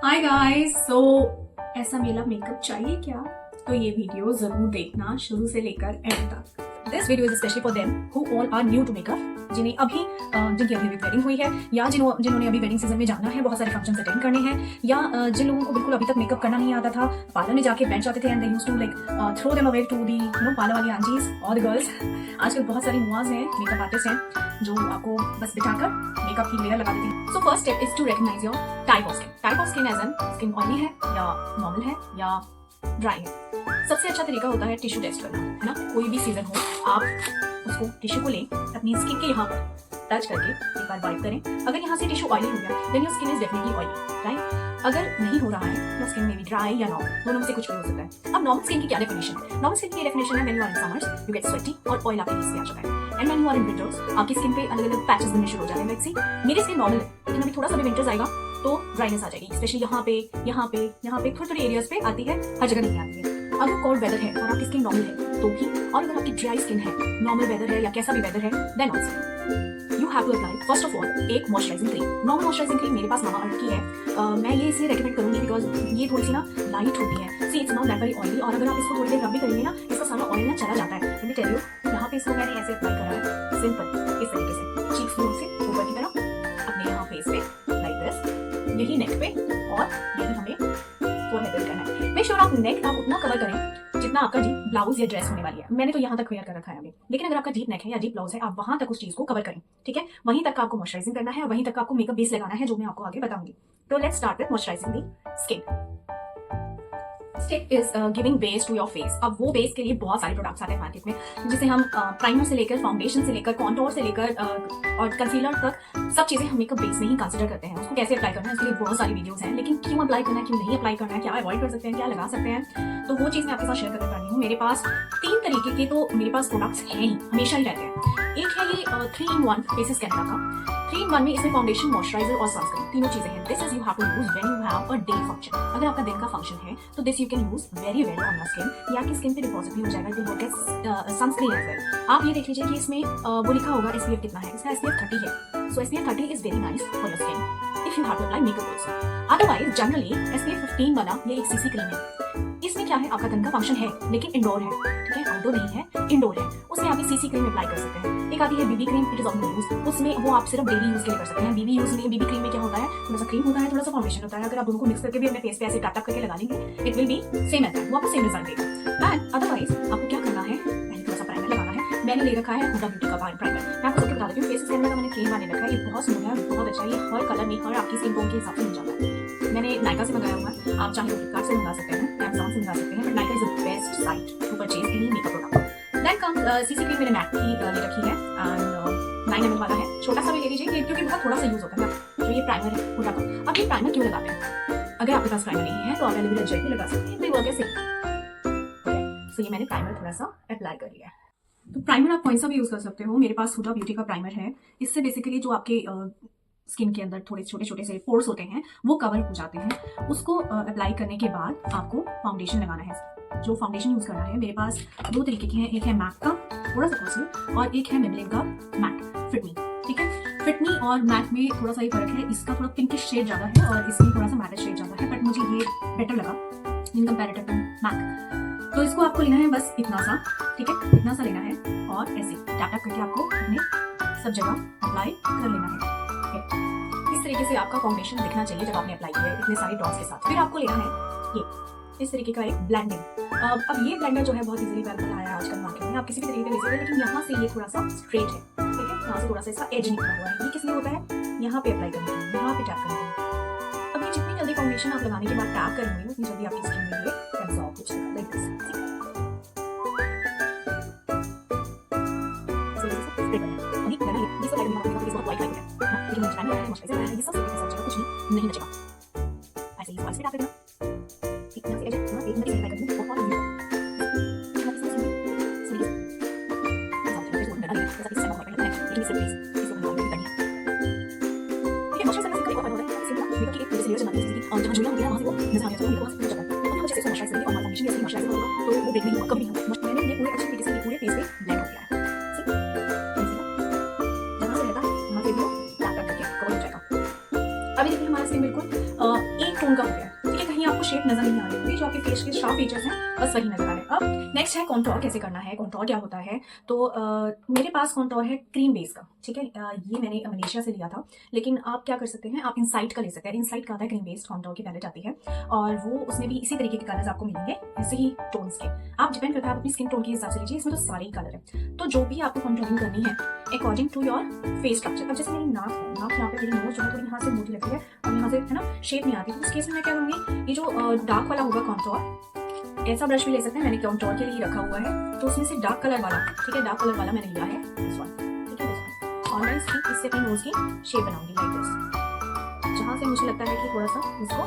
Hi guys. सो ऐसा मेरा makeup चाहिए क्या? तो ये वीडियो जरूर देखना शुरू से लेकर एंड तक। This video is specially for them who all are new to makeup, जिन्हें अभी जिनकी अभी वेडिंग हुई है, या जिन्होंने अभी वेडिंग सीजन में जाना है, बहुत सारे फंक्शन अटेंड करने हैं, या जिन लोगों को बिल्कुल अभी तक मेकअप करना नहीं आता था, पार्लर में जाके बैठ जाते थे and they used to like throw them away to the parlour वाली आंटीज और द गर्ल्स। आजकल बहुत सारी मुआज हैं, मेकअप आर्टिस्ट हैं जो आपको बस बिठाकर मेकअप की लेयर लगा देती है। So first step is to recognise your type of skin. Type of skin as an skin oily है या नॉर्मल है या ड्राई है। सबसे अच्छा तरीका होता है टिश्यू टेस्ट करना, है ना। कोई भी सीजन हो, आप उसको टिश्यू को लें, अपनी स्किन के यहाँ पर टच करके एक बार वाइप करें। अगर यहाँ से टिश्यू ऑयली हो गया then your skin is definitely oily, right. अगर नहीं हो रहा है योर स्किन में भी ड्राई या नॉर्मल, दोनों में से कुछ भी हो सकता है। अब नॉर्मल स्किन की क्या डेफिनेशन है? नॉर्मल स्किन की डेफिनेशन है when you are in summers you get sweaty और ऑयल आपके फेस पे आ जाता है, and when you are in winters आपकी स्किन पे अलग अलग पैचेस बनने शुरू हो जाते हैं। लाइक सी मेरी स्किन नॉर्मल है, लेकिन अभी थोड़ा सा भी विंटर्स आएगा तो ड्राइनेस आ जाएगी, स्पेशली यहाँ पे थोड़े थोड़े एरियाज पे आती है, हर जगह नहीं आती है। अगर कोल्ड वेदर है और आपकी स्किन नॉर्मल है तो भी, और अगर आपकी ड्राई स्किन है, नॉर्मल वेदर है या कैसा भी वेदर है, then also you have to apply first of all एक moisturising cream. Normal moisturising cream मेरे पास मामाअर्थ की है। मैं ये इसे रेकमेंड करूंगी बिकॉज ये थोड़ी सी ना लाइट होती है। See it's not that very oily, और अगर आप इसको थोड़ी देर रब भी करेंगे ना, इसका सारा ऑयल ना चला जाता है। लेट मी टेल यू, यहाँ पे इसको मैंने ऐसे अप्लाई करा है सिंपल इस तरीके से, चीक्स से ऊपर की तरफ अपने यहाँ फेस पे लाइक दिस, यही नेक पे, और यही हमें फोरहेड पे करना है। मेक श्योर आप नेक आप उतना कवर करें जितना आपका डीप ब्लाउज या ड्रेस होने वाली है। मैंने तो यहाँ तक वेयर कर रखा है अभी, लेकिन अगर आपका डीप नेक है या डीप ब्लाउज है, आप वहां तक उस चीज को कवर करें, ठीक है। वहीं तक आपको मॉइस्चराइजिंग करना है और वहीं तक आपको मेकअप बेस लगाना है, जो मैं आपको आगे बताऊंगी। तो let's start with moisturising the skin. Step is giving base to your face. अब वो बेस के लिए बहुत सारे प्रोडक्ट्स आते हैं मार्केट में, जिसे हम प्राइमर से लेकर फाउंडेशन से लेकर कॉन्टोर से लेकर और कंसीलर तक सब चीजें हम मेकअप बेस में ही कंसीडर करते हैं। उसको कैसे अप्लाई करना है इसके लिए बहुत सारी वीडियोस हैं, लेकिन क्यों अप्लाई करना है, क्यों नहीं अप्लाई करना है, क्या अवॉइड कर सकते हैं, क्या लगा सकते हैं, तो वो चीज मैं आपके साथ शेयर करने वाली हूँ। मेरे पास 3 तरीके के तो मेरे पास प्रोडक्ट्स हैं ही, हमेशा ही रहते हैं। एक है ये 3-in-1 फेसेस कैनेडा का। 3-in-1 में इसमें फाउंडेशन, मॉइस्चराइजर और सनस्क्रीन तीनों चीजें हैं। This is you have to use when you have a day function. अगर आपका दिन का फंक्शन है तो this you can use very well on your skin. ये आपकी स्किन पे डिपॉजिट भी हो जाएगा, it will work as sunscreen as well. आप ये देख लीजिए कि इसमें वो लिखा होगा SPF कितना है। इसका SPF 30 है। So SPF 30 is very nice for your skin if you have to apply makeup also. Otherwise generally SPF 15 वाला ये एक CC क्रीम है। इसमें क्या है, आपका दिन का फंक्शन है लेकिन इंडोर है, ठीक है, आउटडोर नहीं है, इंडोर है, उसमें आप CC क्रीम अप्लाई कर सकते हैं। एक आती है BB cream, it is of use, उसमें वो आप सिर्फ डेली यूज के लिए कर सकते हैं। BB यूज में BB क्रीम में क्या होता है, थोड़ा सा क्रीम होता है, थोड़ा सा फाउंडेशन होता है। अगर आप दोनों को मिक्स करके भी अपने फेस पे ऐसे टैप करके लगा लेंगे, it will be same as that, वो आपको सेम रिजल्ट देगा। एंड अदरवाइज आपको क्या करना है, पहले थोड़ा सा प्राइमर लगाना है। मैंने ले रखा है हुडा ब्यूटी का प्राइमर। मैं आपको सबके बता देती हूँ, फेस कैमरा का मैंने क्रीम वाले रखा है, ये बहुत स्मूथ है, बहुत अच्छा है, ये हर कलर में हर आपकी स्किन टोन के हिसाब से मिल जाता है। मैंने नायका से मंगाया हुआ है, आप चाहे फ्लिपकार्ट से मंगा सकते हैं, Amazon से मंगा सकते हैं, but Nykaa is the best site to purchase any makeup product. Then come CC cream मैंने मैक की ले रखी है, एंड 9 ml वाला है, छोटा सा भी ले लीजिए क्योंकि बहुत थोड़ा सा यूज होता है ना। तो ये प्राइमर है हुडा का। अब ये प्राइमर क्यों लगाते हैं? अगर आपके पास प्राइमर नहीं है तो आप एलोवेरा जेल भी लगा सकते हैं, वो कैसे? सो ये मैंने प्राइमर थोड़ा सा अप्लाई कर लिया है। तो प्राइमर आप कौन सा भी यूज कर सकते हो। मेरे पास हुडा ब्यूटी का प्राइमर है। इससे बेसिकली जो आपके स्किन के अंदर थोड़े छोटे छोटे से पोर्स होते हैं वो कवर हो जाते हैं। उसको अप्लाई करने के बाद आपको फाउंडेशन लगाना है। जो फाउंडेशन यूज करना है, मेरे पास 2 तरीके के हैं, एक है मैक का थोड़ा सा कॉस्टली और एक है मेबेलिन का मैक फिट मी, ठीक है। फिट मी और मैक में थोड़ा सा ही फर्क है, इसका थोड़ा पिंकिश शेड ज्यादा है और इसमें थोड़ा सा मैट शेड ज्यादा है, बट मुझे ये बेटर लगा इन कंपैरेटिव टू मैक। तो इसको आपको लेना है बस इतना सा, ठीक है, इतना सा लेना है और ऐसे टैप टैप करके आपको अपने सब जगह अप्लाई कर लेना है। इस तरीके से आपका फाउंडेशन दिखना चाहिए जब आपने अप्लाई किया है इतने सारे डॉट्स के साथ। फिर आपको लेना है ये इस तरीके का एक ब्लेंडिंग। अब ये ब्लेंडर जो है बहुत इजीली अवेलेबल आया है आजकल मार्केट में, आप किसी भी तरीके का ले सकते हैं, लेकिन यहाँ से ये थोड़ा सा स्ट्रेट है, ठीक है, यहाँ से थोड़ा सा इसका एज निकला हुआ है। ये किस लिए होता है, यहाँ पे अप्लाई करने के लिए, यहाँ पे टैप करने के लिए। अब ये जितनी जल्दी फाउंडेशन आप लगाने के बाद टैप करेंगे उतनी जल्दी आपकी स्किन में ये एब्जॉर्ब हो जाएगा, लाइक दिस। नहीं बचेगा, ऐसे ही वॉइस पे टैप करना, इतना से एज ना एक मिनट से करनी बहुत इजी है। और जहाँ जुड़ा होगा वहाँ से वो नजर आ जाता है, वहाँ से जाता है, तो हम अच्छे से मॉइस्चराइज करेंगे और फाउंडेशन जैसे मॉइस्चराइज होगा तो वो ब्रेक नहीं होगा, कभी नहीं होगा। मैंने ये पूरे अच्छे तरीके से ये पूरे फेस पे ब्लेंड हो गया है, जहाँ से रहता वहाँ से वो टैप करके कवर हो जाएगा। अभी देखिए हमारा स्किन बिल्कुल एक टोन टोन का हो गया है, ठीक है। कहीं आपको शेप नजर नहीं आ रही होगी, जो आपके फेस के शार्प फीचर्स हैं बस वही नजर आ रहे हैं। अब नेक्स्ट है कॉन्टोर कैसे करना है। कॉन्टोर क्या होता है, तो मेरे पास कॉन्टोर है क्रीम बेस का, ठीक है। ये मैंने मलेशिया से लिया था, लेकिन आप क्या कर सकते हैं, आप इनसाइट का ले सकते हैं। इनसाइट का आता है क्रीम बेस्ड कॉन्टोर की पैलेट आती है, और वो उसमें भी इसी तरीके के कलर्स आपको मिलेंगे, ऐसे ही टोन्स के। आप डिपेंड करता है आप अपनी स्किन टोन के हिसाब से लीजिए, इसमें तो सारे ही कलर है। तो जो भी आपको कॉन्टोरिंग करनी है according to your face structure. अब जैसे मेरी नाक है, नाक यहाँ पे मेरी नोज जो है थोड़ी यहाँ से मोटी लगती है और यहाँ से है ना शेप नहीं आती, तो उस केस में मैं क्या करूँगी, ये जो डार्क वाला होगा कॉन्टोर, ऐसा ब्रश भी ले सकते हैं, मैंने कॉन्टोर के लिए रखा हुआ है, तो उसमें से डार्क कलर वाला, ठीक है, डार्क कलर वाला मैंने लिया है, दिस वन, ठीक है, दिस वन। और मैं इससे अपनी नोज की शेप बनाऊंगी लाइक दिस, जहाँ से मुझे लगता है कि थोड़ा सा इसको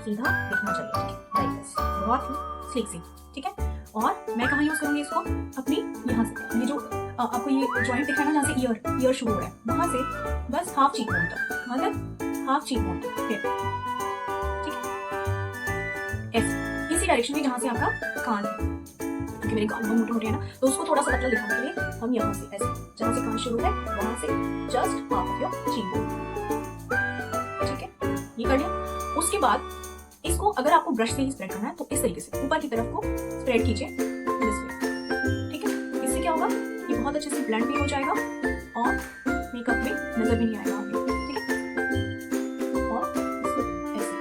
सीधा दिखना चाहिए, लाइक दिस, बहुत ही स्लीक सी, ठीक है। और मैं कहाँ यूज करूंगी इसको, अपनी यहाँ से, ये जो आपको ये जॉइंट दिख रहा है ना, जहाँ से ईयर शुरू हो रहा है, वहां से बस हाफ चीक बोन तक, मतलब हाफ चीक बोन तक, ठीक है, ऐसे इसी डायरेक्शन में जहाँ से आपका कान है, क्योंकि मेरे कान बहुत मोटे मोटे है ना, तो उसको थोड़ा सा पतला दिखाने के लिए हम यहाँ से ऐसे, जहाँ से कान शुरू है वहां से just half of your cheek bone, ठीक है, ये कर लिया। उसके बाद इसको अगर आपको ब्रश से ही स्प्रेड करना है तो इस तरीके से ऊपर की तरफ को स्प्रेड कीजिए, ठीक है। इससे क्या होगा, ये बहुत अच्छे से ब्लेंड भी हो जाएगा और मेकअप में नजर भी नहीं आएगा आपको, ठीक है। और इसको ऐसे,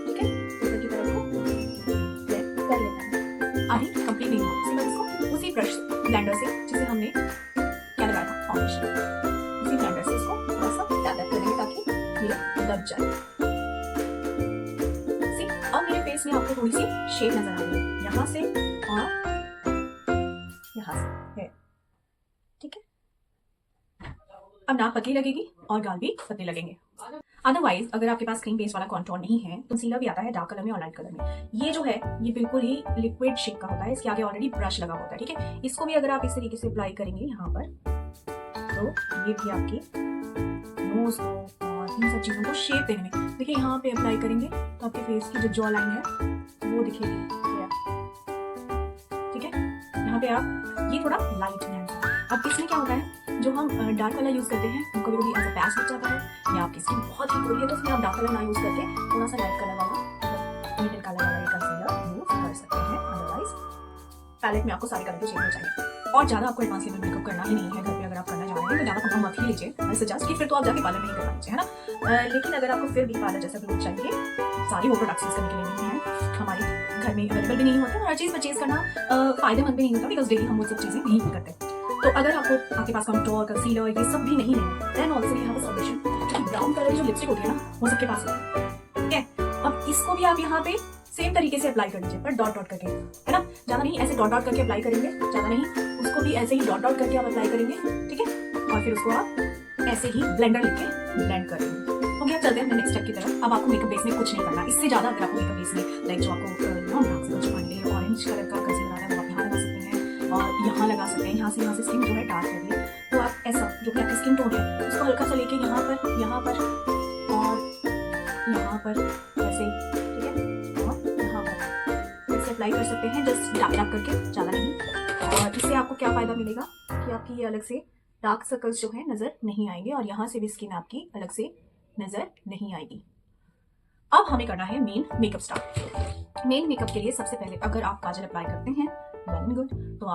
ठीक है, ऊपर की तरफ को ब्लेंड कर लेना है। आधी कंप्लीट नहीं हुआ, इसके बाद इसको उसी ब्रश ब्लेंडर से, जिसे हमने क्या लगाया था फाउंडेशन, उसी ब्लेंडर से इसको थोड़ा सा टैप करेंगे ताकि ये दब जाए। फेस में आपको थोड़ी सी शेप नजर आ रही है, यहाँ से और यहाँ से है, ठीक है। अब नाक पतली लगेगी और गाल भी पतले लगेंगे। अदरवाइज अगर आपके पास क्रीम बेस वाला कॉन्टोर नहीं है, कंसीलर भी आता है डार्क कलर में और लाइट कलर में। ये जो है ये बिल्कुल ही लिक्विड शेप का होता है, इसके आगे ऑलरेडी ब्रश लगा होता है, ठीक है। इसको भी अगर आप इस तरीके से अप्लाई करेंगे यहाँ पर, तो ये भी आपकी नोज को और इन सब चीजों को शेप देने में, देखिए यहाँ पे अप्लाई करेंगे तो आपके फेस की जो जॉ लाइन है वो दिखेगी, ठीक है। यहाँ पे आप ये थोड़ा लाइट है। अब इसमें क्या होता है, जो हम डार्क वाला यूज करते हैं उनको भी एज अ पैच लग जाता है, या आपकी स्किन बहुत ही गोरी है तो उसमें आप डार्क कलर ना यूज करके थोड़ा सा लाइट कलर वाला मीडियम कलर वाला ये कंसीलर यूज कर सकते हैं। अदरवाइज पैलेट में आपको सारे कलर के शेड हो चाहिए, और ज्यादा आपको एडवांस लेवल मेकअप करना ही नहीं है। घर पे अगर आप करना चाह रहे हैं तो ज्यादा कम मत ही लीजिए, मैं सजेस्ट कि फिर तो आप जाके पार्लर में ही करवा लीजिए, है ना। लेकिन अगर आपको फिर भी पार्लर जैसा ग्लो चाहिए, सारी वो प्रोडक्ट्स यूज करने के लिए नहीं है, हमारे घर में अवेलेबल भी नहीं होते और हर चीज परचेज करना फायदेमंद भी नहीं होता, बिकॉज डेली हम वो सब चीजें नहीं करते। तो अगर आपको आपके पास कॉन्टोर, कंसीलर ये सब भी नहीं है, then also we have a solution. Brown colour की जो लिपस्टिक होती है ना, वो सबके पास होती है, ठीक है। अब इसको भी आप यहाँ पे सेम तरीके से अप्लाई कर लीजिए, पर डॉट डॉट करके, है ना, ज्यादा नहीं, ऐसे डॉट डॉट करके अप्लाई करेंगे, ज्यादा नहीं, उसको भी ऐसे ही डॉट डॉट करके आप अप्लाई करेंगे, ठीक है। और फिर उसको आप ऐसे ही ब्लेंडर लेके ब्लेंड करेंगे। ओके, अब चलते हैं नेक्स्ट स्टेप की तरफ। अब आपको मेकअप बेस में कुछ नहीं करना, इससे ज्यादा अगर आपको मेकअप बेस में लाइक जो आपको ऑरेंज कलर का कंसीलर आता है वो आप यहाँ लगा सकते हैं और यहाँ लगा सकते हैं। यहाँ से स्किन जो है डार्क हो गई, तो आप ऐसा जो कि आपकी स्किन टोन है उसको हल्का सा लेके यहाँ पर और यहाँ पर ऐसे, ठीक है, और यहाँ पर ऐसे अप्लाई कर सकते हैं, जस्ट डैप डैप करके, ज्यादा नहीं। और इससे आपको क्या फायदा मिलेगा कि आपकी ये अलग से डार्क सर्कल्स जो है नजर नहीं आएंगे और यहाँ से भी स्किन आपकी अलग से नजर नहीं आएगी। अब हमें करना है main makeup start. Main makeup के लिए सबसे पहले अगर आप काजल अप्लाई करते हैं वेल एंड गुड, तो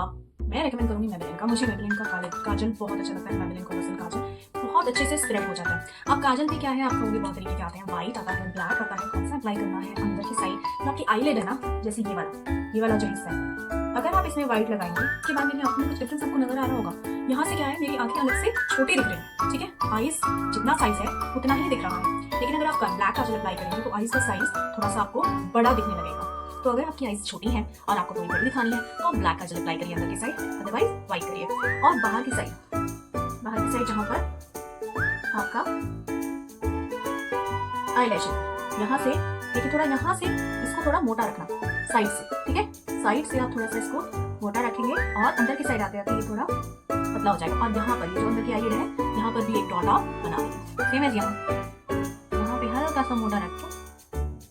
मैं रेकमेंड करूंगी मेबेलिन का। मुझे मेबेलिन का काजल बहुत अच्छा लगता है। मेबेलिन कलरफुल काजल बहुत अच्छे से स्प्रेड हो जाता है। अब काजल भी क्या है, आपको बहुत तरीके के आते हैं, व्हाइट आता है, ब्लैक आता है, कौन सा अप्लाई करना है अंदर की साइड, जो आपकी आईलिड है ना, जैसे ये वाला जो हिस्सा है, अगर आप इसमें व्हाइट लगाएंगे उसके बाद मेरी आंखों में कुछ डिफरेंस आपको नजर आ रहा होगा। यहाँ से क्या है, मेरी आंखें अलग से छोटी दिख रही हैं, ठीक है, आईज जितना साइज है उतना ही दिख रहा है। लेकिन अगर आप ब्लैक काजल अप्लाई करेंगे तो आईज का साइज थोड़ा सा आपको बड़ा दिखने लगेगा। तो अगर आपकी आईज छोटी है और आपको थोड़ी बड़ी दिखानी है तो आप ब्लैक काजल अप्लाई करिए अंदर की साइड, अदरवाइज व्हाइट करिए। और बाहर की साइड जहाँ पर आपका आईलैश है, यहाँ से देखिए, थोड़ा यहाँ से इसको थोड़ा मोटा रखना साइड से, ठीक है, साइड से आप थोड़ा सा इसको मोटा रखेंगे और अंदर की साइड आते आते ये थोड़ा पतला हो जाएगा। और यहाँ पर ये जो अंदर की आईलिड है, यहाँ पर भी एक डॉट आप बना देंगे, सेम एज यहाँ पे हल्का सा मोटा रख के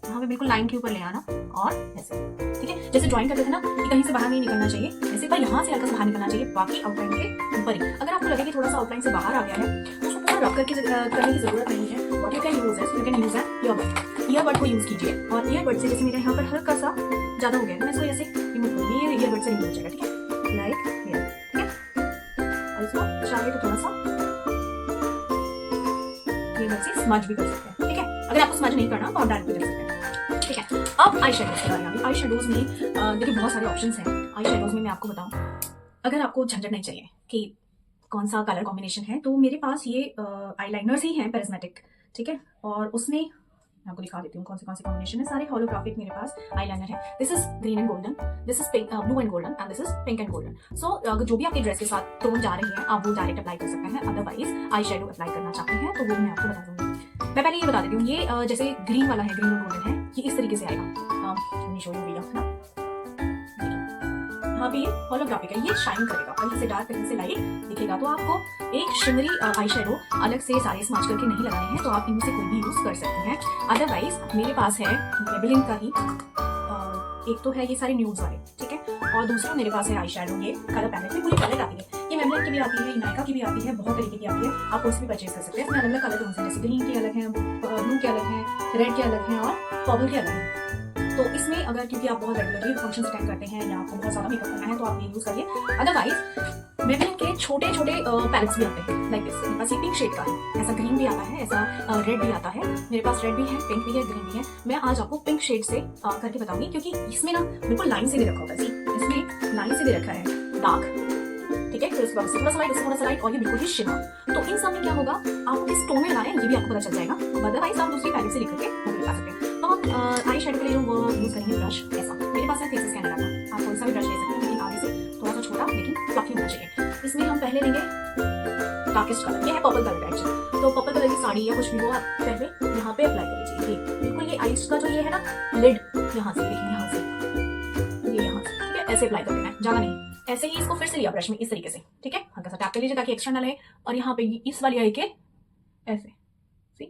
यहाँ पे बिल्कुल लाइन के ऊपर ले आना और ऐसे, ठीक है, जैसे ड्राइंग करते थे ना कि कहीं से बाहर नहीं निकलना चाहिए, ऐसे पर यहाँ से हल्का से बाहर निकलना चाहिए, बाकी आउटलाइन के ऊपर ही। अगर आपको लगे कि थोड़ा सा आउटलाइन से बाहर आ गया है तो उसको पूरा रब करने की जरूरत नहीं है। What you can use is you can use N earbud. Earbud को यूज कीजिए और ईयरबड से जैसे मेरे यहाँ पर हल्का सा ज्यादा हो गया है, मैं इसको ऐसे रिमूव करूँगी, ये ईयरबड से रिमूव हो जाएगा, ठीक है, लाइक हियर, ठीक है। और इसको चाहे तो थोड़ा सा ईयरबड से स्मज भी कर सकते हैं, ठीक है। अगर आपको स्मज नहीं करना तो आप डायरेक्ट कर सकते हैं, ठीक है। अब आई शेडोज के बारे में, आई शेडोज में देखिए बहुत सारे ऑप्शंस हैं। आई शेडोज में मैं आपको बताऊं, अगर आपको झंझट नहीं चाहिए कि कौन सा कलर कॉम्बिनेशन है, तो मेरे पास ये आईलाइनर्स ही हैं पेरिस्मेटिक, ठीक है। और उसमें मैं आपको दिखा देती हूँ कौन से कॉम्बिनेशन है। सारे होलोग्राफिक मेरे पास आईलाइनर है। This is green and golden, this is blue and golden and this is pink and golden. So जो भी आपके ड्रेस के साथ टोन जा रही है आप वो डायरेक्ट अप्लाई कर सकते हैं। अदरवाइज आई शेडो अप्लाई करना चाहते हैं तो वो मैं आपको बता दूंगी। मैं पहले ये बता देती हूँ, ये जैसे ग्रीन वाला है, ग्रीन और गोल्डन है, ये इस तरीके से आएगा। शो यू वीडियो, है ना, यहाँ पे ये होलोग्राफिक है, ये शाइन करेगा, कहीं से डार्क कहीं से लाइट दिखेगा। तो आपको एक शिमरी आई शेडो अलग से सारे स्मच करके नहीं लगाने हैं, तो आप इनमें से कोई भी यूज कर सकते हैं। अदरवाइज मेरे पास है मेबेलिन का ही, एक तो है ये सारे न्यूड्स वाले, ठीक है, और दूसरा मेरे पास है आई शेडो, ये कलर पैलेट में पूरी पैलेट आती है। ये मेबेलिन की भी आती है, नायका की भी आती है, बहुत तरीके की आती है, आप उसमें परचेज कर सकते हैं। इसमें अलग अलग कलर टोन्स हैं, जैसे ग्रीन के अलग हैं, ब्लू के अलग हैं, रेड के अलग हैं और पर्पल के अलग हैं। तो इसमें अगर क्योंकि आप बहुत रेगुलरली फंक्शन अटेंड करते हैं या आपको बहुत ज्यादा मेकअप करना है तो आप ये यूज करिए। अदरवाइज मेबेलिन के छोटे छोटे पैलेट्स भी आते हैं, लाइक दिस। मेरे पास ये पिंक शेड का है, ऐसा ग्रीन भी आता है, ऐसा रेड भी आता है, मेरे पास रेड भी है, पिंक भी है, ग्रीन भी है। मैं आज आपको पिंक शेड से करके बताऊंगी, क्योंकि इसमें ना बिल्कुल लाइन से दे रखा होता है, इसमें लाइन से दे रखा है डार्क, ठीक है, फिर उसके बाद थोड़ा सा लाइट, उससे थोड़ा सा लाइट और ये बिल्कुल ही शिमर। तो इन सब में क्या होगा, आप किस टोन में लाए ये भी आपको पता चल जाएगा। अदरवाइज आप दूसरी पैलेट से लिख करके वो भी ला सकते हैं। तो आप आई शेडो के लिए वो यूज करेंगे ब्रश ऐसा, मेरे पास है फेसेस कैनरा का, आप कोई सा भी ब्रश ले सकते हैं, लेकिन आगे से थोड़ा सा छोटा लेकिन फ्लफी होना चाहिए। इसमें हम पहले लेंगे डार्केस्ट कलर, ये है पर्पल कलर एक्चुअली। तो पर्पल कलर की साड़ी या कुछ भी हो आप पहले यहाँ पे अप्लाई कर लीजिए। ये बिल्कुल ये आईज का जो ये है ना लिड, यहाँ से देखिए, यहाँ से ये यहाँ से, ठीक है, ऐसे अप्लाई कर देना है, ज्यादा नहीं। ऐसे ही इसको फिर से लिया ब्रश में इस तरीके से, ठीक है, हल्का सा टैप कर लीजिए ताकि एक्सटर्नल है। और यहाँ पे इस वाली आई के ऐसे, सी,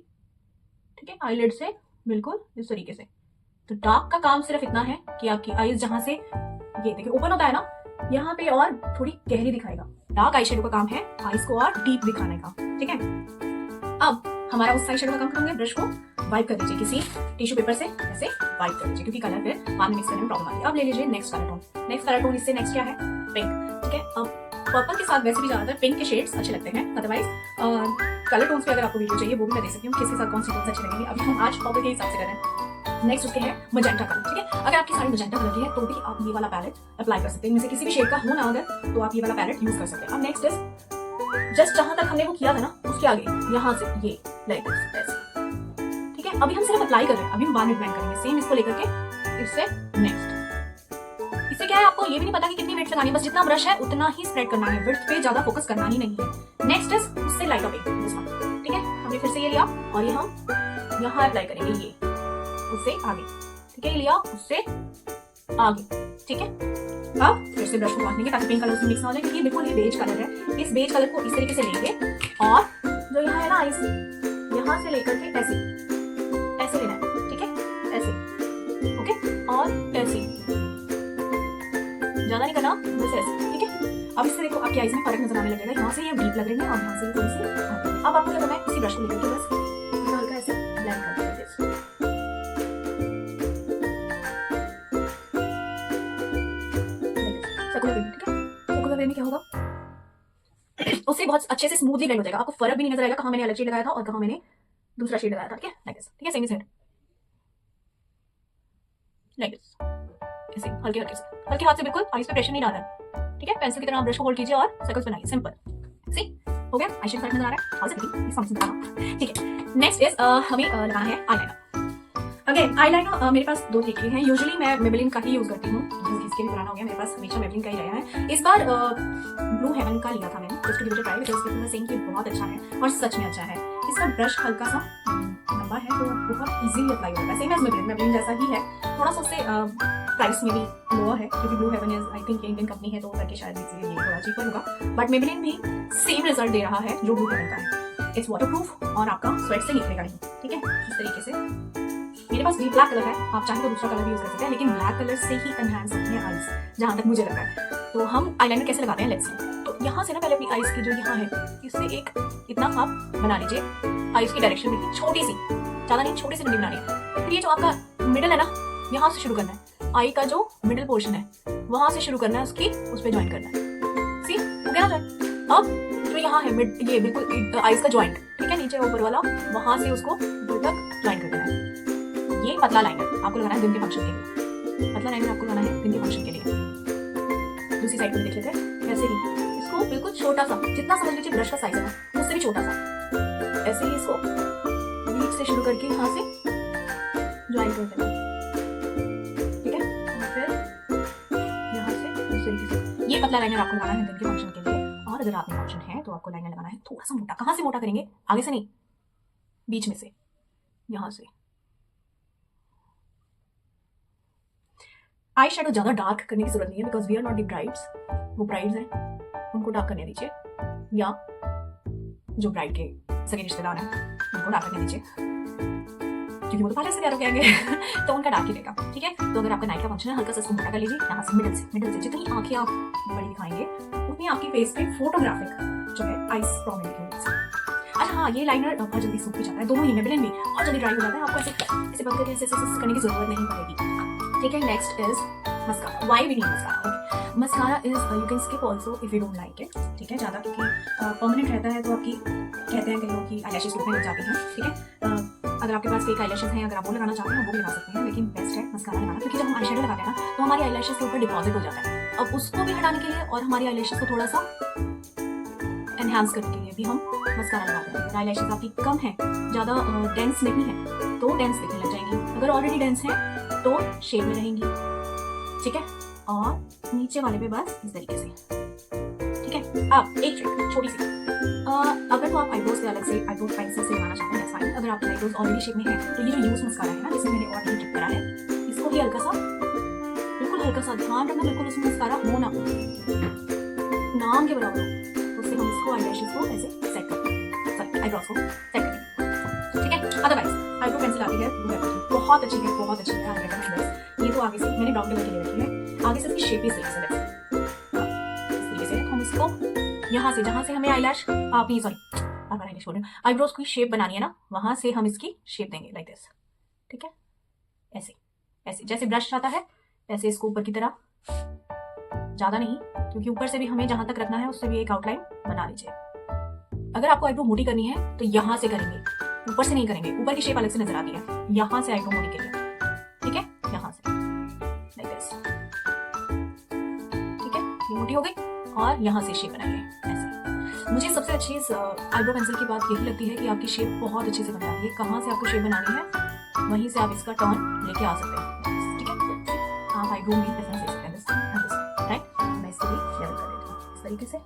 ठीक है, आईलिड से बिल्कुल इस तरीके से। तो डार्क का काम सिर्फ इतना है कि आपकी आईज जहां से ये देखिए ओपन होता है ना, यहाँ पे और थोड़ी गहरी दिखाएगा। डार्क आई शेडो का काम है आईज को और डीप दिखाने का, ठीक है। अब हमारा उस आई शेडो का काम करेंगे, ब्रश को वाइप कर दीजिए किसी टिश्यू पेपर से, ऐसे वाइप कर दीजिए, क्योंकि कलर फिर बाद में मिक्स करने में प्रॉब्लम आती है। अब ले लीजिए next colour tone. Next colour tone इससे नेक्स्ट क्या है, पिंक, ठीक है। अब पर्पल के साथ वैसे भी ज्यादातर पिंक के शेड्स अच्छे लगते हैं। अदरवाइज कलर टोन्स पे अगर आपको वीडियो चाहिए वो भी मैं दे सकती हूँ, किसके साथ कौन सी टोन्स अच्छे लगेंगे। अभी हम आज पर्पल के हिसाब से कर रहे हैं। नेक्स्ट उसके है मजेंटा कलर, ठीक है। अगर आपकी साड़ी मजेंटा कलर की है तो भी आप ये वाला पैलेट अप्लाई कर सकते हैं, इनमें से किसी भी शेड का हो ना अगर, तो आप ये वाला पैलेट यूज कर सकते हैं। अब नेक्स्ट इज जस्ट जहां तक हमने वो किया था ना, उसके आगे यहाँ से ये लाइक दिस, ठीक है। अभी हम सिर्फ अप्लाई कर रहे हैं, अभी हम बाद में ब्लेंड करेंगे सेम इसको लेकर के इससे नेक्स्ट। इससे क्या है, आपको ये भी नहीं पता कि कितनी विड्थ लगानी है, बस जितना ब्रश है उतना ही स्प्रेड करना है, विड्थ पे ज्यादा फोकस करना ही नहीं है। नेक्स्ट इज उससे लाइट अप दिस वन, ठीक है। हमने फिर से ये लिया और ये हम यहाँ अप्लाई करेंगे, ये उससे आगे, ठीक है, ये लिया उससे आगे, ठीक है। अब फिर से ब्रश को वॉश लेंगे ताकि पिंक कलर उसमें मिक्स ना हो जाए, क्योंकि देखो ये बेज कलर है। इस बेज कलर को इस तरीके से लेंगे और जो यहाँ है ना आईज, यहाँ से लेकर के ऐसे ऐसे लेना है, ठीक है, ऐसे, ओके, और ऐसे ज्यादा नहीं करना, बस ऐसे, ठीक है। अब इससे देखो आपकी आईज में फर्क नजर आने लगेगा, यहाँ से ये डीप लग रही है और यहाँ से थोड़ी सी। अब आपको क्या करना है, इसी ब्रश को लेकर के बस हल्का ऐसे ब्लेंड कर देंगे। सर्कुलर वे में क्या होगा, उससे बहुत अच्छे से स्मूथली ब्लेंड हो जाएगा, आपको फर्क भी नहीं नजर आएगा कहाँ मैंने अलग शेड लगाया था और कहाँ मैंने दूसरा शेड लगाया था, ठीक है, लाइक दिस, ठीक है, सेम शेड लाइक दिस, ऐसे हल्के हल्के से, हल्के हाथ से, बिल्कुल आईज पे प्रेशर नहीं डालना है, ठीक है। पेंसिल की तरह ब्रश को होल्ड कीजिए और सर्कल्स बनाइए, सिंपल, सी हो गया। आई शेड फर्क नजर आ रहा है, हाउ इज इट, समझ, ठीक है। नेक्स्ट इज हमें लगाना है आईलाइनर। अगेन आईलाइनर मेरे पास दो तरीके हैं, यूजुअली मैं मेबेलिन का ही यूज करती हूँ, इसके भी पुराना हो गया, मेरे पास हमेशा मेबेलिन का ही रहा है। इस बार ब्लू हेवन का लिया था मैंने, जस्ट टू ट्राई, बिकॉज़ उसके सेम कि बहुत अच्छा है और सच में अच्छा है। इसका ब्रश हल्का सा लंबा है तो बहुत इजीली अप्लाई होता है, सेम एज मेबेलिन जैसा ही है, थोड़ा सा उससे प्राइस में भी लोअर है, क्योंकि blue heaven is I think Indian company है तो करके शायद ये थोड़ा चीपर होगा, बट मेबेलिन भी सेम रिजल्ट दे रहा है जो ब्लू हेवन का है। इट्स वाटरप्रूफ और आपका स्वेट से निकलेगा नहीं, ठीक है, इस तरीके से। मेरे पास डीप ब्लैक कलर है, आप चाहें तो दूसरा कलर भी यूज कर सकते हैं, लेकिन ब्लैक कलर से ही एनहांस होती है आईज, जहां तक मुझे लगा है। तो हम आईलाइनर कैसे लगाते हैं, लेट्स सी। तो यहाँ से ना पहले अपनी आईज की जो यहाँ है, इससे एक इतना आप बना लीजिए आईज की डायरेक्शन में छोटी सी, ज्यादा नहीं, छोटी सी डंडी बनानी है। फिर ये जो आपका मिडल है ना, यहाँ से शुरू करना है। आई का जो मिडल पोर्शन है वहां से शुरू करना है, उसकी उस पे ज्वाइन करना है। सी हो गया ना ज्वाइन। अब जो यहाँ है मिड, ये बिल्कुल आईज का ज्वाइंट, ठीक है, नीचे ऊपर वाला, वहां से उसको ऊपर तक ज्वाइन कर देना है। ये पतला लाइनर आपको लगाना है दिन के फंक्शन के लिए। पतला लाइनर आपको लगाना है दिन के फंक्शन के लिए। दूसरी साइड पर देख लेते हैं। ऐसे ही इसको बिल्कुल छोटा सा, जितना समझ लीजिए ब्रश का साइज है ना, उससे भी छोटा सा, ऐसे ही इसको बीच से शुरू करके यहाँ से ज्वाइन कर देना, ठीक है। और फिर यहाँ से इस तरीके से ये पतला लाइनर आपको लगाना है दिन के फंक्शन के लिए। और अगर आपने फंक्शन है तो आपको लाइनर लगाना है थोड़ा सा मोटा। कहाँ से मोटा करेंगे? आगे से नहीं, बीच में से, यहाँ से। आई शेडो ज्यादा डार्क करने की जरूरत नहीं है, because we are not the brides. वो ब्राइड्स हैं, उनको डार्क करने दीजिए, या जो ब्राइड के सगे रिश्तेदार हैं उनको डार्क करने दीजिए, क्योंकि वो तो पहले से तैयार हो गए तो उनका डार्क ही रहेगा, ठीक है। तो अगर आपका नाइट का फंक्शन है, हल्का सा इसको मोटा कर लीजिए, यहाँ से मिडिल से जितनी आंखें आप बड़ी दिखाएंगे उतनी आपकी फेस पे फोटोग्राफिक जो है आइस प्रोमिनेंट होगी। अच्छा हाँ, ये लाइनर बहुत जल्दी सूख भी जाता है, दोनों ही में भी और जल्दी ड्राई हो जाता है। आपको ऐसे बंद करके ऐसे करने की जरूरत नहीं पड़ेगी, ठीक है। Next is mascara. Why we need mascara? Mascara is you can skip also if you don't like it, ठीक है। ज़्यादा क्योंकि परमानेंट रहता है तो आपकी, कहते हैं कई लोग की आईलैशेस रुकने लग जाती हैं, ठीक है। अगर आपके पास फेक आईलैशेस हैं, अगर आप वो लगाना चाहते हैं वो भी लगा सकते हैं, लेकिन बेस्ट है मस्कारा लगाना, क्योंकि जब हम आई शेडो लगाते हैं ना तो हमारी आईलैशेस के ऊपर डिपॉजिट हो जाता है। अब उसको भी हटाने के लिए और हमारी आईलैशेस को थोड़ा सा एनहांस करने के लिए भी हम मस्कारा लगाते हैं। अगर आईलैशेस आपकी कम है, ज़्यादा डेंस नहीं है, तो डेंस दिखने लग जाएंगी। अगर ऑलरेडी डेंस है तो शेप में रहेंगी, ठीक है। और नीचे वाले पे बस इस तरीके से, ठीक है। अब एक ट्रिक छोटी सी, अगर तो आप आईब्रोज से अलग से आईब्रो पेंसिल से लगाना चाहते हैं, फाइन। अगर आपके आईब्रोज ऑलरेडी शेप में है तो ये जो यूज मस्कारा है ना, जिसमें मैंने ऑलरेडी ट्रिक करा है, इसको भी हल्का सा, बिल्कुल हल्का सा ध्यान रखना, बिल्कुल इसमें मस्कारा हो ना नाम के बराबर हो, उससे हम इसको आईलैशेस को ऐसे सेट करते हैं, सॉरी आईब्रोज को सेट करते हैं, ठीक है। अदरवाइज आईब्रो पेंसिल आती है, बहुत अच्छी है, बहुत अच्छी है। ये तो आगे से मैंने ब्राउन कलर के लिए रखी है, आगे से इसकी शेप ही सही से इस तरीके से हम इसको यहाँ से, जहाँ से हमें आईलैश आईलैश बोल रहे हैं, आईब्रोज की शेप बनानी है ना, वहां से हम इसकी शेप देंगे लाइक दिस, ठीक है। ऐसे ऐसे जैसे ब्रश आता है ऐसे इसको ऊपर की तरह, ज्यादा नहीं, क्योंकि ऊपर से भी हमें जहां तक रखना है उससे भी एक आउटलाइन बना लीजिए। अगर आपको आईब्रो मोटी करनी है तो यहाँ से करेंगे, ऊपर से नहीं करेंगे, ऊपर की शेप अलग से नजर आती है, यहाँ से आईब्रो मोटी करिए, ठीक है, यहाँ से लाइक दिस, ठीक है। ये मोटी हो गई और यहाँ से शेप बनाइए ऐसे। मुझे सबसे अच्छी इस आईब्रो पेंसिल की बात यही लगती है कि आपकी शेप बहुत अच्छे से बन जाती है। कहाँ से आपको शेप बनानी है वहीं से आप इसका टर्न लेके आ सकते हैं, ठीक है। आप आईब्रो में डिफरेंस दे सकते हैं, राइट। मैं इसको भी लेवल कर देती हूँ इस तरीके से,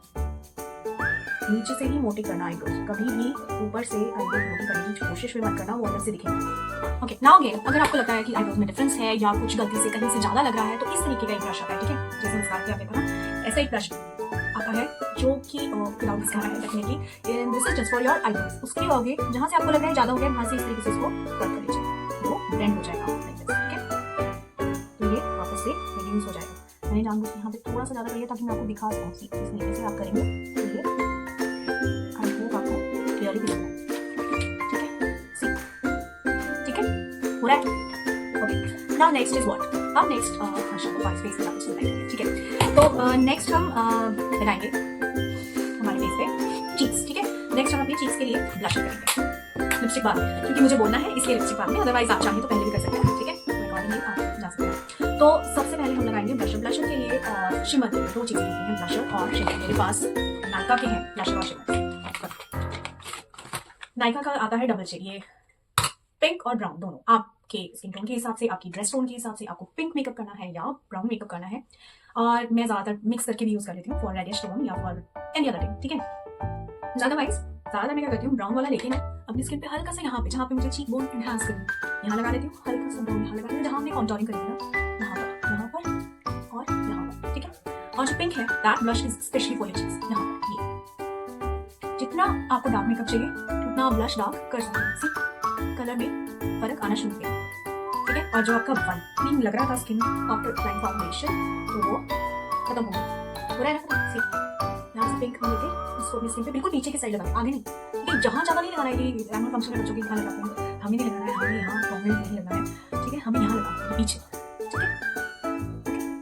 नीचे से ही मोटी करना आईब्रोज, कभी भी ऊपर से आईब्रो मोटी करने की कोशिश भी मत करना, वो अलग से दिखेगा। ओके, नाउ अगेन, अगर आपको लगता है कि आईब्रोज में डिफरेंस है या कुछ गलती से कहीं से ज्यादा लग रहा है तो इस तरीके का एक ब्रश आता है, ठीक है। जैसे मस्कारा आपने देखा ना, ऐसा एक ब्रश आता है जो कि विदाउट मस्कारा है definitely, this is just for your eyebrows. उसके आगे जहां से आपको लग रहा है ज्यादा हो गया, वहां से इस तरीके से इसको कट कर लीजिए, वो ब्लेंड हो जाएगा लाइक दिस, ठीक है। तो ये वापस से रिड्यूस हो जाएगा। मैंने जानबूझ के यहाँ पे थोड़ा सा ज्यादा कर लिया ताकि मैं आपको दिखा सकूं, इस तरीके से आप करेंगे तो ये आई होप आपको क्लियरली दिख रहा है, ठीक है। सी, ठीक है, हो रहा है। Okay, now next is what, अब नेक्स्ट हमारे फेस पे कुछ लगाएंगे, ठीक है। तो नेक्स्ट हम लगाएंगे हमारे फेस पे चीक्स, ठीक है। नेक्स्ट हम अपनी चीक्स के लिए ब्लशर करेंगे, लिपस्टिक बाद में, क्योंकि मुझे बोलना है इसलिए लिपस्टिक बाद में, अदरवाइज आप चाहें तो पहले भी कर सकते हैं, ठीक है। अकॉर्डिंगली आप जा सकते हैं। तो सबसे पहले हम लगाएंगे ब्लशर। ब्लशर के लिए और शिमर के लिए दो चीजें होती हैं, ब्लशर और शिमर। मेरे पास नायका के हैं ब्लशर और शिमर। नायका का आता है डबल शेड, ये पिंक और ब्राउन दोनों, आपके स्किन टोन के हिसाब से, आपकी ड्रेस टोन के हिसाब से आपको पिंक मेकअप करना है या ब्राउन मेकअप करना है। और मैं ज्यादातर मिक्स करके भी यूज कर लेती हूँ फॉर रेडिश टोन या फॉर एनी अदर थिंग, ठीक है। अदरवाइज ज्यादातर मैं क्या करती हूँ, ब्राउन वाला लेके मैं अपनी स्किन पे हल्का सा यहाँ पे, जहाँ पे मुझे चीक बोन एनहांस करनी है, यहाँ लगा लेती हूँ हल्का सा ब्राउन, यहाँ लगा लेती हूँ जहाँ हमने कॉन्टोरिंग करी है ना, यहाँ पर और यहाँ पर, ठीक है। और जो पिंक है that blush is specially for your cheeks, यहाँ पर ये। जितना आपको डार्क मेकअप चाहिए उतना आप ब्लश डार्क कर सकते हैं, सी कलर में फर्क आना शुरू हो गया, ठीक है। और जो आपका वाइटनिंग लग रहा था स्किन आफ्टर अप्लाइंग फाउंडेशन, तो वो खत्म हो गया, हो रहा है ना। सी यहाँ से पिंक हम लेके इसको अपनी स्किन पे बिल्कुल नीचे की साइड लगाएं, आगे नहीं, क्योंकि जहाँ ज्यादा नहीं लगाना है कि एनुअल फंक्शन में बच्चों की दिखा लगाते हैं, हमें नहीं लगाना है, हमें यहाँ परमानेंट नहीं लगाना है, ठीक है, हमें यहाँ लगाना है पीछे, ठीक है,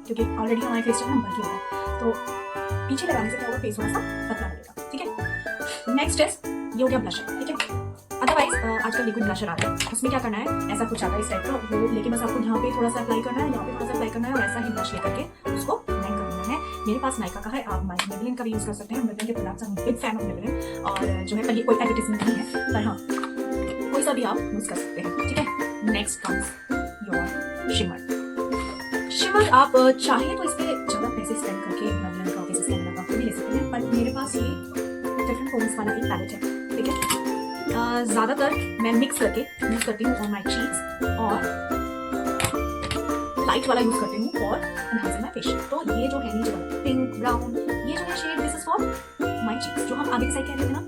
क्योंकि ऑलरेडी हमारे फेस जो है नंबर की होता है, तो पीछे लगाने से क्या होगा, फेस थोड़ा सा पतला लगेगा, ठीक है। नेक्स्ट ये हो गया ब्लशर, ठीक है। अदरवाइज आजकल लिक्विड ब्लशर आ रहा है, उसमें क्या करना है, ऐसा कुछ आता है इस टाइप का वो, लेकिन बस आपको यहाँ पे थोड़ा सा अप्लाई करना है, यहाँ पे थोड़ा सा अप्लाई करना है और ऐसा ही ब्लश लेकर के उसको ब्लेंड कर लेना है। मेरे पास नायका का है, आप मेबेलिन का भी यूज कर सकते हैं। मेबेलिन के प्रोडक्ट्स, हम बिग फैन ऑफ मेबेलिन, और जो है पर ये कोई एडवर्टाइजमेंट नहीं है, पर हाँ कोई सा भी आप यूज कर सकते हैं, ठीक है। Next comes your shimmer. Shimmer आप चाहे तो इस पे ज्यादा पैसे स्पेंड करके मेबेलिन का ऑफिस कैमरा का भी ले सकते हैं, पर मेरे पास ये डिफरेंट टोन्स वाला एक पैलेट है, ठीक है। ज्यादातर मैं मिक्स करके यूज करती हूँ ऑन माई चीक्स, और लाइट वाला यूज करती हूँ फॉर एनहांसिंग माई फेशियल। तो ये जो है नीचे वाला पिंक ब्राउन, ये जो है shade, this is for my cheeks, जो हम आगे की साइड कह रहे थे ना,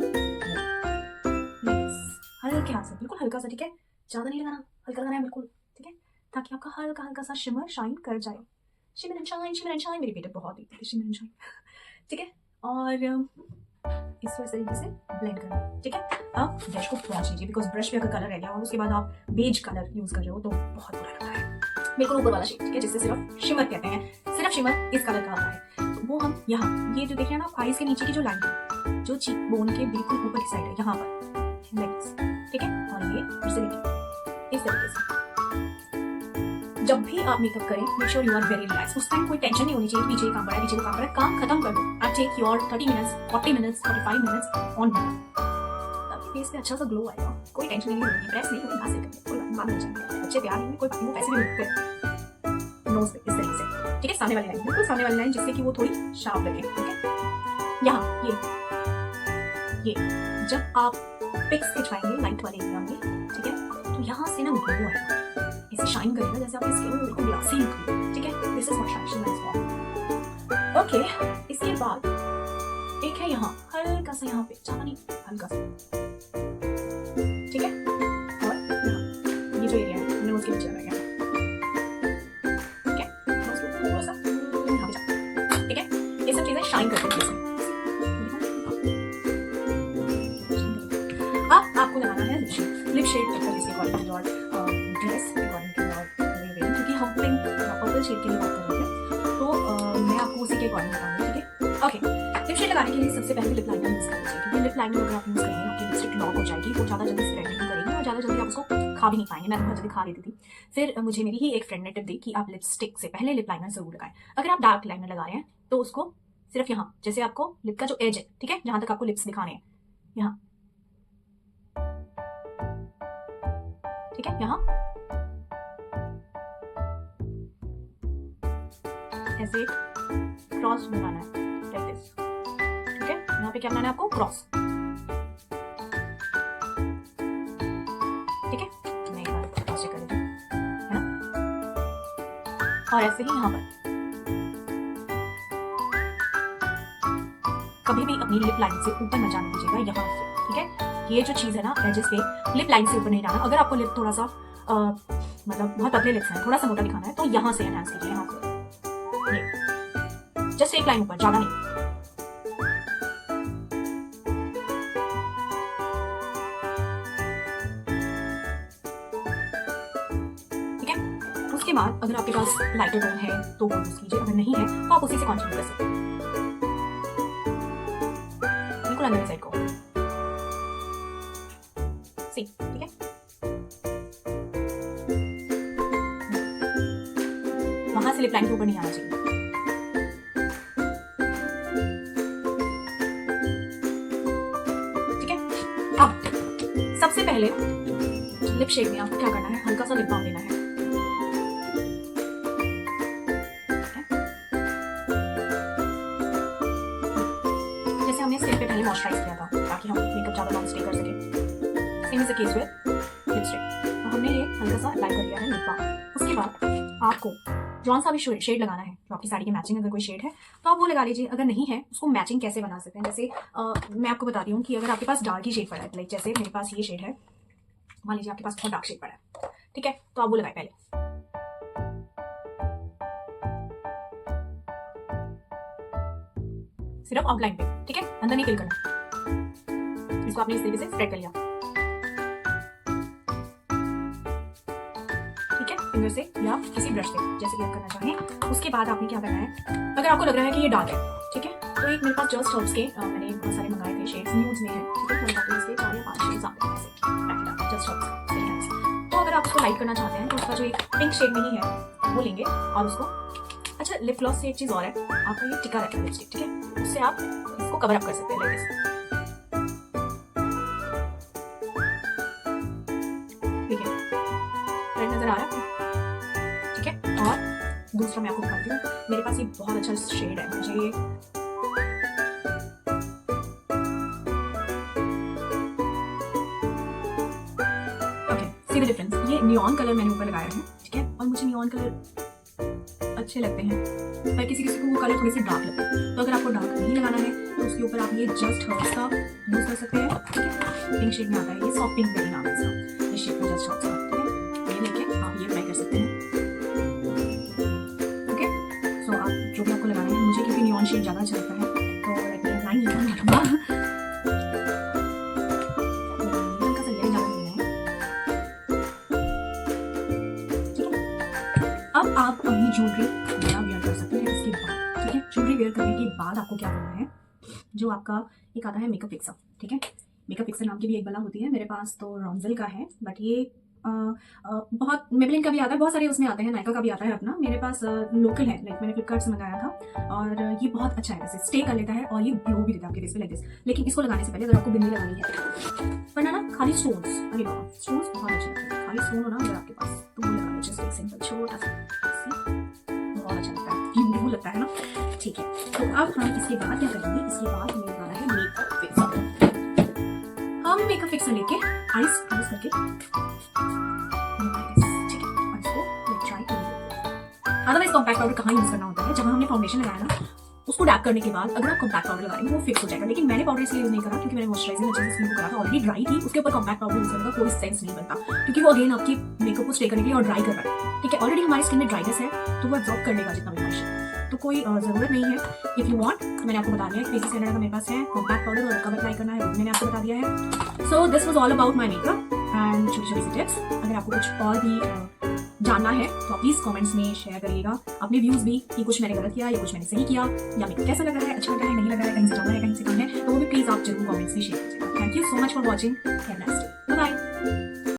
हल्के हाथ से, बिल्कुल हल्का सा, ठीक है, ज्यादा नहीं लगाना, हल्का लगाना है बिल्कुल, ठीक है, ताकि आपका हल्का हल्का सा शिमर शाइन कर जाए। Shimmer and shine, shimmer and shine, मेरी बेटे बहुत ही शिमर एंड शाइन, ठीक है। और इसको इस तरीके से ब्लेंड करना, ठीक है। अब ब्रश को वॉश कीजिए, बिकॉज ब्रश पे अगर कलर रह गया और उसके बाद आप बेज कलर यूज कर रहे हो तो बहुत बुरा लगता है। बिल्कुल ऊपर वाला शेड, ठीक है, जिससे सिर्फ शिमर कहते हैं, सिर्फ शिमर इस कलर का आता है, तो वो हम यहाँ, ये जो देख रहे हैं ना आप, आईज के नीचे की जो लाइन है, जो चीक बोन के बिल्कुल ऊपर की साइड है, यहाँ पर, ठीक है, और ये फिर से देखिए इस तरीके से। जब भी आप मेकअप करें, make sure you are very relax. उस टाइम कोई टेंशन नहीं होनी चाहिए, पीछे काम पड़ा है, पीछे को काम पड़ा है, काम खत्म कर दो। आप take your 30 minutes, 40 minutes, 45 minutes on तब फेस पे अच्छा सा ग्लो आएगा। कोई टेंशन नहीं होगी, प्रेस नहीं होगी, हासिल करने कोई बात नहीं चाहिए, अच्छे प्यार नहीं, कोई वो पैसे भी मिलते हैं नोज पे इस तरीके से, ठीक है, सामने वाली लाइन, बिल्कुल सामने वाली लाइन, जिससे कि वो थोड़ी शार्प लगे, ठीक है। यहाँ ये जब आप पिक्स खिंचवाएंगे लाइट वाले एरिया में, ठीक है, तो यहाँ से ना ग्लो आएगा, ऐसे शाइन करेगा जैसे आपकी स्किन बिल्कुल ग्लासी निकली, ठीक है, this is what shine is for. Okay, इसके बाद एक है यहाँ हल्का सा, यहाँ पे ज्यादा नहीं, हल्का सा, ठीक है, और यहाँ ये जो एरिया है हमने उसके नीचे लगाया, ठीक है, थोड़ा सा यहाँ पे, ठीक है, ये सब चीजें शाइन करती हैं। अब आपको लगाना है लिप शेड इसके according to your dress, according to your, क्योंकि हम पिंक पर्पल शेड के लिए बात कर रहे हैं, तो मैं आपको उसी के अकॉर्डिंग बताऊंगी, ठीक है। ओके, लिप शेड लगाने के लिए सबसे पहले लिप लाइनर यूज करना चाहिए, क्योंकि लिप लाइनर अगर आप यूज करेंगे आपकी लिपस्टिक लॉक हो जाएगी, वो ज्यादा जल्दी स्प्रेड नहीं करेगी और ज्यादा जल्दी आप उसको खा भी नहीं पाएंगे। मैं बहुत जल्दी खा लेती थी। फिर मुझे मेरी ही एक फ्रेंड ने टिप दी कि आप लिपस्टिक से पहले लिप लाइनर जरूर लगाएं। अगर आप डार्क लाइनर लगा रहे हैं तो उसको सिर्फ यहाँ, जैसे आपको लिप का जो एज है, ठीक है, जहां तक आपको लिप्स दिखाने हैं, यहाँ, ठीक है, यहाँ ऐसे क्रॉस बनाना है, लाइक दिस, ठीक है, यहाँ पे क्या बनाना है आपको, क्रॉस, ठीक है, मैं एक बार क्रॉस चेक कर लेती हूँ, है ना, और ऐसे ही यहाँ पर कभी भी अपनी लिप लाइन से ऊपर न जाने दीजिएगा, यहाँ से, ठीक है, ये जो चीज है ना एजेस पे लिप लाइन से ऊपर नहीं जाना। अगर आपको लिप थोड़ा सा मतलब बहुत पतले लिप्स हैं, थोड़ा सा मोटा दिखाना है, तो यहाँ से एनहांस कीजिए, यहाँ से, ये जस्ट एक लाइन ऊपर, ज्यादा नहीं, ठीक है। उसके बाद अगर आपके पास लाइटर टोन है तो वो यूज कीजिए, अगर नहीं है तो आप उसी से कंटिन्यू कर सकते हैं, बिल्कुल अंदर साइड को, ठीक है, वहां से लिप लाइन के ऊपर नहीं आना चाहिए, ठीक है। अब सबसे पहले लिप शेड में आपको क्या करना है, हल्का सा लिप बाम लेना है, जैसे हमने स्किन पे पहले मॉइस्चराइज किया था ताकि हम मेकअप ज्यादा लॉन्ग स्टे कर सके, same is the case with lipstick. तो हमने ये हल्का सा अप्लाई कर लिया है लिप बाम। उसके बाद आपको जौन सा भी शेड लगाना है, तो आपकी साड़ी की मैचिंग अगर कोई शेड है तो आप वो लगा लीजिए, अगर नहीं है उसको मैचिंग कैसे बना सकते हैं, जैसे मैं आपको बताती हूँ कि अगर आपके पास डार्क ही शेड पड़ा है, लाइक जैसे मेरे पास ये शेड है, मान लीजिए आपके पास बहुत डार्क शेड पड़ा है, ठीक है, तो आप वो लगाए पहले, सिर्फ आउटलाइन पे, ठीक है, अंदर नहीं फिल करना। इसको आपने इस तरीके से स्प्रेड कर लिया, फिंगर से या किसी ब्रश से, जैसे कि आप करना चाहें। उसके बाद आपने क्या करना है, अगर आपको लग रहा है कि ये डार्क है, ठीक है, तो एक मेरे पास जस्ट हर्ब्स के मैंने बहुत सारे मंगाए थे शेड्स, न्यूड्स में है, ठीक है, तो इसके 4 या 5 शेड्स आते हैं ऐसे जस्ट हर्ब्स। तो अगर आप उसको लाइट करना चाहते हैं तो उसका जो एक पिंक शेड में ही है वो लेंगे और उसको, अच्छा लिप ग्लॉस से एक चीज़ और है, आपका ये टिका रहता है लिपस्टिक, ठीक है, उससे आप इसको कवर अप कर सकते हैं लाइक दिस, ठीक है, रेड नजर आ रहा है, ठीक है। और दूसरा मैं आपको दिखाती हूँ, मेरे पास ये बहुत अच्छा शेड है, मुझे ये ओके, सी द डिफरेंस, ये नियॉन कलर मैंने ऊपर लगाया है, ठीक है, और मुझे नियॉन कलर अच्छे लगते हैं, पर किसी किसी को वो कलर थोड़े से डार्क लगते हैं, तो अगर आपको डार्क नहीं लगाना है तो उसके ऊपर आप ये जस्ट हर्ब्स का यूज कर सकते हैं, ठीक है, पिंक शेड में आता है, ये सॉफ्ट पिंक बेरी नाम है इसका, इस शेड में जस्ट हर्ब्स का, ठीक है, ये लेके आप ये अप्लाई कर सकते हैं, ओके। सो आप जो भी आपको लगाना है, मुझे क्योंकि नियॉन शेड ज़्यादा अच्छा लगता है तो लेट मी अप्लाई ये हल्का सा ये ज़्यादा लेना है, ठीक है। अब आप अपनी ज्वेलरी वेयर कर सकते हैं इसके बाद, ठीक है, ज्वेलरी वेयर करने के बाद आपको क्या करना है, जो आपका एक आता है मेकअप फिक्सर, ठीक है, मेकअप फिक्सर नाम की भी एक बला होती है, मेरे पास तो रॉन्जल का है, बट ये बहुत मेबलिन का भी आता है, बहुत सारे उसमें आते हैं, नायका का भी आता है अपना, मेरे पास लोकल है, लाइक मैंने फ्लिपकार्ट से मंगाया था और ये बहुत अच्छा है, वैसे स्टे कर लेता है और ये ग्लो भी देता है आपके फेस पे लाइक दिस। लेकिन इसको लगाने से पहले अगर आपको बिंदी लगानी है, वरना ना खाली स्टोन्स, अरे बाबा स्टोन्स बहुत अच्छे लगते हैं, खाली स्टोन हो ना अगर आपके पास तो वो लगा लो, जस्ट एक सिंपल छोटा सा, बहुत अच्छा लगता है, ब्यूटीफुल लगता है ना, ठीक है। तो अब हम इसके बाद क्या करेंगे, इसके बाद हमें लगाना है मेकअप फिक्सर, हम मेकअप फिक्सर लेके आइस क्लोज करके अदरवाइज कॉम्पैक्ट पाउडर कहाँ यूज करना होता है, जब हमने फाउंडेशन लगाया ना उसको डैप करने के बाद अगर आप कॉम्पैक्ट पाउडर लगा लेंगे वो फिक्स हो जाएगा, लेकिन मैंने पाउडर इसलिए यूज नहीं करा क्योंकि मैंने मॉइस्चराइजिंग अच्छे से स्किन को करा था, ऑलरेडी ड्राई थी, उसके ऊपर कॉम्पैक्ट पाउडर यूज करने का कोई सेंस नहीं बनता, क्योंकि वो अगेन आपकी मेकअप को स्टे करने के लिए और ड्राई कर रहा है, ठीक है, ऑलरेडी हमारी स्किन में ड्राइनेस है तो वो एब्जॉर्ब कर लेगा जितना भी मॉइस्चर, तो कोई जरूरत नहीं है। इफ यू वांट, मैंने आपको बता दिया है, फेसिस कैनेडा का मेरे पास है, कॉम्पैक्ट पाउडर और कब अप्लाई करना है वो मैंने आपको बता दिया है। So this was all about my makeup and छोटी छोटी टिप्स। अगर आपको कुछ और भी जानना है तो प्लीज कमेंट्स में शेयर करिएगा अपने व्यूज भी, कि कुछ मैंने गलत किया या कुछ मैंने सही किया, या मेरे कैसा लग रहा है, अच्छा लग रहा है, नहीं लग रहा है, कहीं से ज्यादा है कहीं से कम है, तो वो भी प्लीज आप जरूर कमेंट्स में शेयर कीजिएगा। Thank you so much for watching, have a nice day.